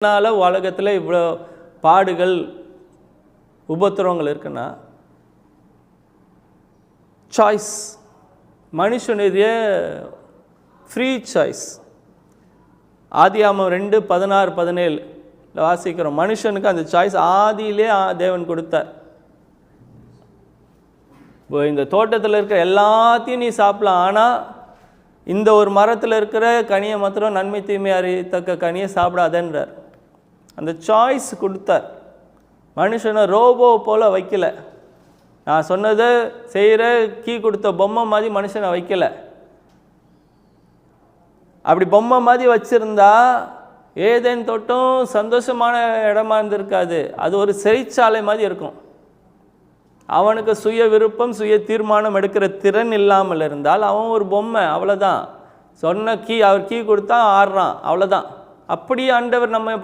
அதனால் உலகத்தில் இவ்வளோ பாடுகள் உபத்திரவங்கள் இருக்குன்னா சாய்ஸ் மனுஷனுடைய ஃப்ரீ சாய்ஸ். ஆதியாகமம் 2:16-17 வாசிக்கிறோம். மனுஷனுக்கு அந்த சாய்ஸ் ஆதியிலே தேவன் கொடுத்தார். இப்போ இந்த தோட்டத்தில் இருக்கிற எல்லாத்தையும் நீ சாப்பிடலாம், ஆனால் இந்த ஒரு மரத்தில் இருக்கிற கனியை மாத்திரம் நன்மை தீமை அறியத்தக்க கனியை சாப்பிடாதன்றார். அந்த சாய்ஸ் கொடுத்தார். மனுஷனை ரோபோ போல் வைக்கல. நான் சொன்னதை செய்கிற கீ கொடுத்த பொம்மை மாதிரி மனுஷனை வைக்கல. அப்படி பொம்மை மாதிரி வச்சுருந்தா ஏதேன் தோட்டம் சந்தோஷமான இடமா இருந்திருக்காது. அது ஒரு சிறைச்சாலை மாதிரி இருக்கும். அவனுக்கு சுய விருப்பம் சுய தீர்மானம் எடுக்கிற திறன் இல்லாமல் இருந்தால் அவன் ஒரு பொம்மை, அவ்வளோதான். சொன்ன அவர் கீ கொடுத்தா ஆடுறான், அவ்வளோதான். அப்படியே ஆண்டவர் நம்ம